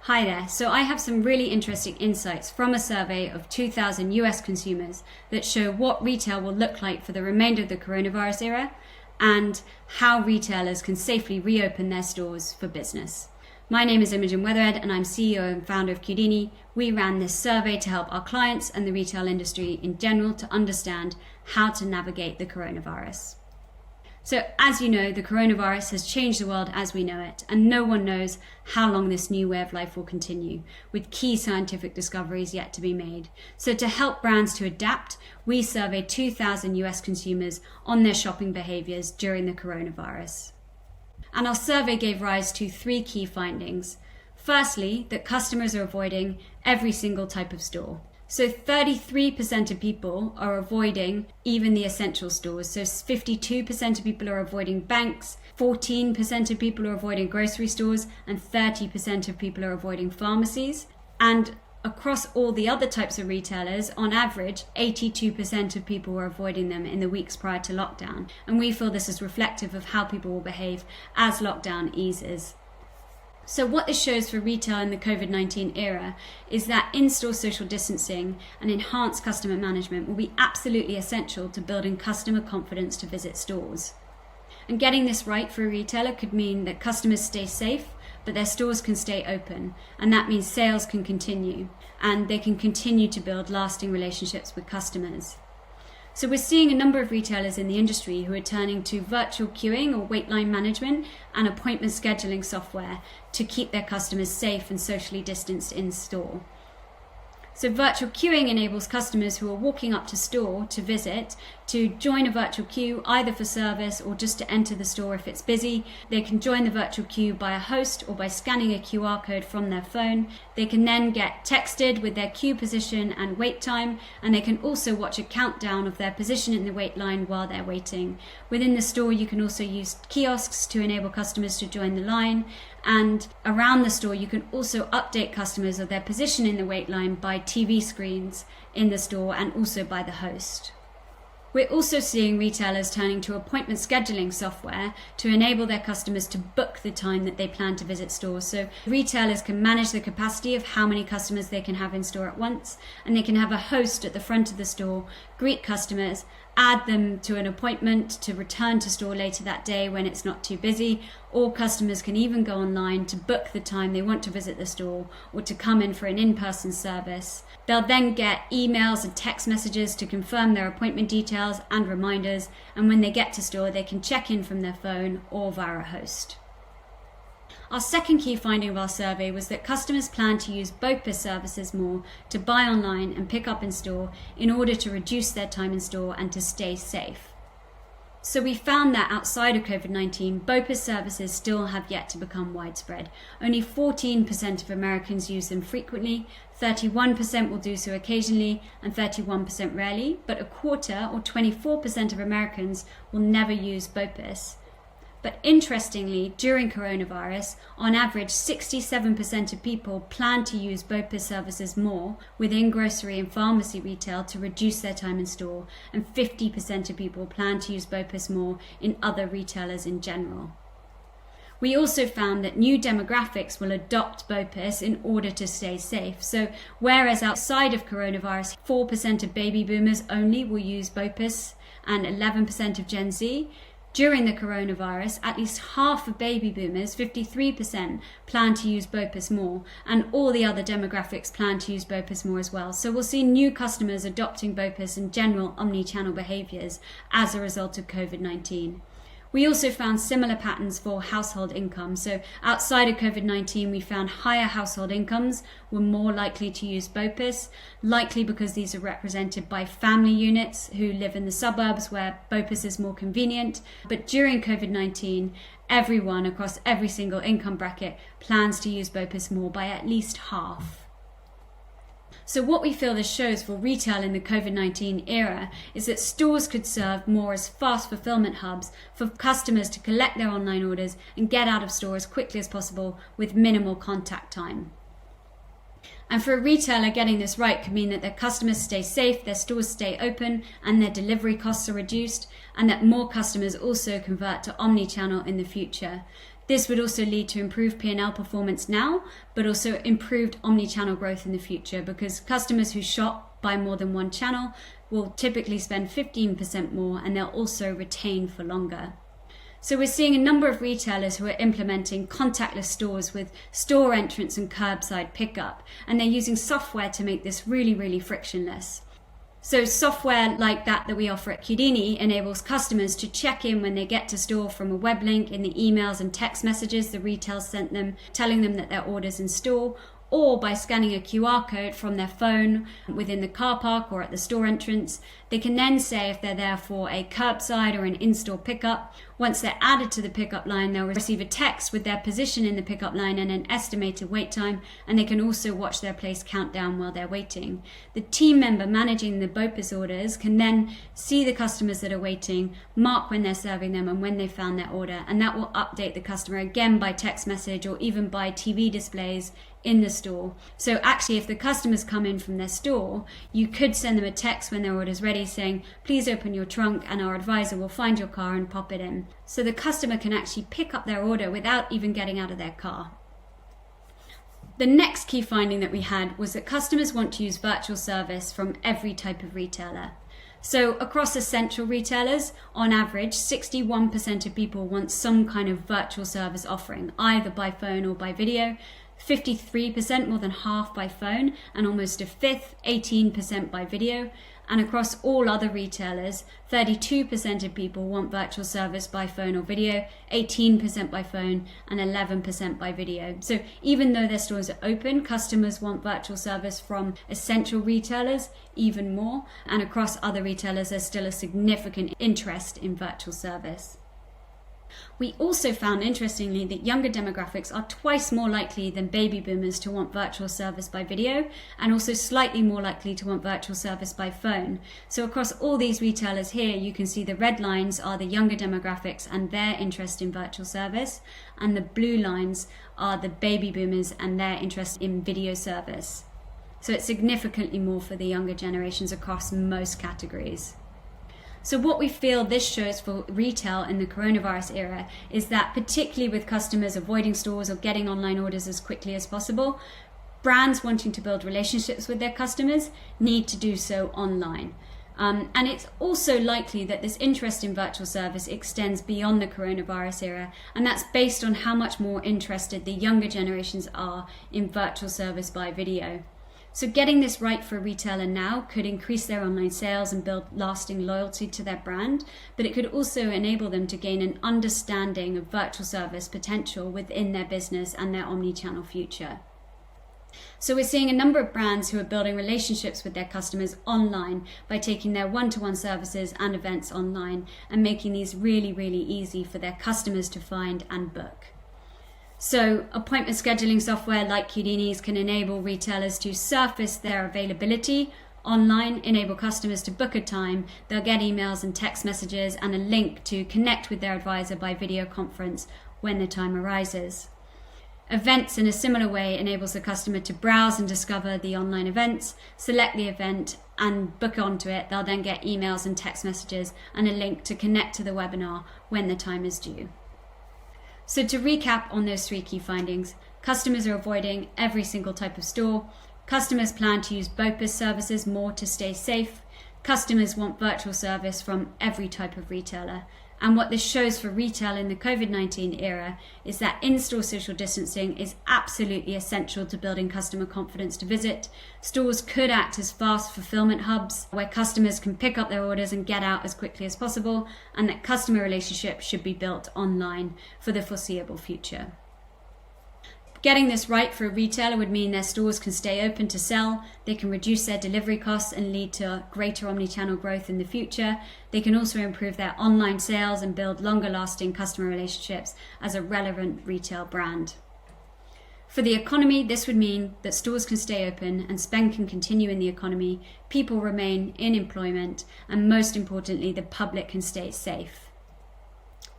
Hi there. So I have some really interesting insights from a survey of 2,000 US consumers that show what retail will look like for the remainder of the coronavirus era and how retailers can safely reopen their stores for business. My name is Imogen Wethered and I'm CEO and founder of Qudini. We ran this survey to help our clients and the retail industry in general to understand how to navigate the coronavirus. So as you know, the coronavirus has changed the world as we know it, and no one knows how long this new way of life will continue, with key scientific discoveries yet to be made. So to help brands to adapt, we surveyed 2,000 US consumers on their shopping behaviors during the coronavirus. And our survey gave rise to three key findings. Firstly, that customers are avoiding every single type of store. So 33% of people are avoiding even the essential stores. So 52% of people are avoiding banks, 14% of people are avoiding grocery stores, and 30% of people are avoiding pharmacies. And across all the other types of retailers, on average, 82% of people were avoiding them in the weeks prior to lockdown. And we feel this is reflective of how people will behave as lockdown eases. So what this shows for retail in the Covid-19 era is that in-store social distancing and enhanced customer management will be absolutely essential to building customer confidence to visit stores. And getting this right for a retailer could mean that customers stay safe, but their stores can stay open. And that means sales can continue and they can continue to build lasting relationships with customers. So we're seeing a number of retailers in the industry who are turning to virtual queuing or wait line management and appointment scheduling software to keep their customers safe and socially distanced in store. So virtual queuing enables customers who are walking up to store to visit to join a virtual queue either for service or just to enter the store if it's busy. They can join the virtual queue by a host or by scanning a QR code from their phone. They can then get texted with their queue position and wait time, and they can also watch a countdown of their position in the wait line while they're waiting. Within the store, you can also use kiosks to enable customers to join the line. And around the store, you can also update customers of their position in the wait line by TV screens in the store and also by the host. We're also seeing retailers turning to appointment scheduling software to enable their customers to book the time that they plan to visit stores. So retailers can manage the capacity of how many customers they can have in store at once, and they can have a host at the front of the store, greet customers, add them to an appointment to return to store later that day when it's not too busy, or customers can even go online to book the time they want to visit the store or to come in for an in-person service. They'll then get emails and text messages to confirm their appointment details and reminders, and when they get to store, they can check in from their phone or via a host. Our second key finding of our survey was that customers plan to use BOPIS services more to buy online and pick up in store in order to reduce their time in store and to stay safe. So we found that outside of COVID-19, BOPIS services still have yet to become widespread. Only 14% of Americans use them frequently, 31% will do so occasionally, and 31% rarely, but a quarter or 24% of Americans will never use BOPIS. But interestingly, during coronavirus, on average, 67% of people plan to use BOPIS services more within grocery and pharmacy retail to reduce their time in store, and 50% of people plan to use BOPIS more in other retailers in general. We also found that new demographics will adopt BOPIS in order to stay safe. So whereas outside of coronavirus, 4% of baby boomers only will use BOPIS and 11% of Gen Z, during the coronavirus, at least half of baby boomers, 53%, plan to use BOPIS more, and all the other demographics plan to use BOPIS more as well. So we'll see new customers adopting BOPIS and general omni-channel behaviours as a result of COVID-19. We also found similar patterns for household income. So outside of COVID-19, we found higher household incomes were more likely to use BOPIS, likely because these are represented by family units who live in the suburbs where BOPIS is more convenient. But during COVID-19, everyone across every single income bracket plans to use BOPIS more by at least half. So what we feel this shows for retail in the COVID-19 era is that stores could serve more as fast fulfillment hubs for customers to collect their online orders and get out of store as quickly as possible with minimal contact time. And for a retailer, getting this right could mean that their customers stay safe, their stores stay open, and their delivery costs are reduced, and that more customers also convert to omni-channel in the future. This would also lead to improved P&L performance now, but also improved omni-channel growth in the future, because customers who shop by more than one channel will typically spend 15% more, and they'll also retain for longer. So we're seeing a number of retailers who are implementing contactless stores with store entrance and curbside pickup, and they're using software to make this really, really frictionless. So software like that we offer at Qudini enables customers to check in when they get to store from a web link in the emails and text messages the retail sent them, telling them that their order's in store, or by scanning a QR code from their phone within the car park or at the store entrance. They can then say if they're there for a curbside or an in-store pickup. Once they're added to the pickup line, they'll receive a text with their position in the pickup line and an estimated wait time, and they can also watch their place count down while they're waiting. The team member managing the BOPIS orders can then see the customers that are waiting, mark when they're serving them and when they found their order, and that will update the customer again by text message or even by TV displays in the store. So actually, if the customers come in from their store, you could send them a text when their order is ready saying, please open your trunk and our advisor will find your car and pop it in. So the customer can actually pick up their order without even getting out of their car. The next key finding that we had was that customers want to use virtual service from every type of retailer. So across essential retailers, on average, 61% of people want some kind of virtual service offering, either by phone or by video. 53%, more than half by phone, and almost a fifth, 18% by video. And across all other retailers, 32% of people want virtual service by phone or video, 18% by phone, and 11% by video. So even though their stores are open, customers want virtual service from essential retailers even more. And across other retailers, there's still a significant interest in virtual service. We also found, interestingly, that younger demographics are twice more likely than baby boomers to want virtual service by video, and also slightly more likely to want virtual service by phone. So across all these retailers here, you can see the red lines are the younger demographics and their interest in virtual service, and the blue lines are the baby boomers and their interest in video service. So it's significantly more for the younger generations across most categories. So what we feel this shows for retail in the coronavirus era is that, particularly with customers avoiding stores or getting online orders as quickly as possible, brands wanting to build relationships with their customers need to do so online. And it's also likely that this interest in virtual service extends beyond the coronavirus era, and that's based on how much more interested the younger generations are in virtual service by video. So getting this right for a retailer now could increase their online sales and build lasting loyalty to their brand, but it could also enable them to gain an understanding of virtual service potential within their business and their omni-channel future. So we're seeing a number of brands who are building relationships with their customers online by taking their one-to-one services and events online and making these really, really easy for their customers to find and book. So appointment scheduling software like Qudini's can enable retailers to surface their availability online, enable customers to book a time. They'll get emails and text messages and a link to connect with their advisor by video conference when the time arises. Events, in a similar way, enables the customer to browse and discover the online events, select the event and book onto it. They'll then get emails and text messages and a link to connect to the webinar when the time is due. So to recap on those three key findings, customers are avoiding every single type of store. Customers plan to use BOPIS services more to stay safe. Customers want virtual service from every type of retailer. And what this shows for retail in the Covid-19 era is that in-store social distancing is absolutely essential to building customer confidence to visit. Stores could act as fast fulfillment hubs where customers can pick up their orders and get out as quickly as possible, and that customer relationships should be built online for the foreseeable future. Getting this right for a retailer would mean their stores can stay open to sell, they can reduce their delivery costs and lead to greater omni-channel growth in the future. They can also improve their online sales and build longer-lasting customer relationships as a relevant retail brand. For the economy, this would mean that stores can stay open and spend can continue in the economy, people remain in employment, and most importantly, the public can stay safe.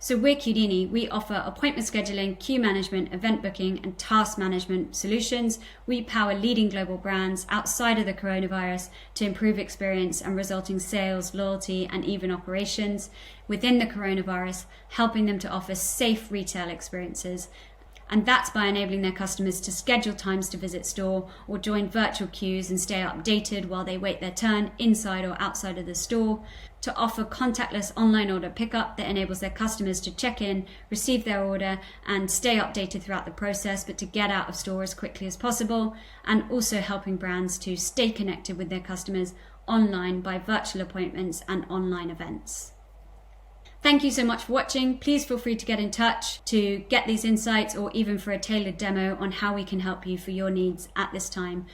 So we're Qudini. We offer appointment scheduling, queue management, event booking, and task management solutions. We power leading global brands outside of the coronavirus to improve experience and resulting sales, loyalty, and even operations within the coronavirus, helping them to offer safe retail experiences. And that's by enabling their customers to schedule times to visit store or join virtual queues and stay updated while they wait their turn inside or outside of the store, to offer contactless online order pickup that enables their customers to check in, receive their order, and stay updated throughout the process, but to get out of store as quickly as possible, and also helping brands to stay connected with their customers online by virtual appointments and online events. Thank you so much for watching. Please feel free to get in touch to get these insights or even for a tailored demo on how we can help you for your needs at this time.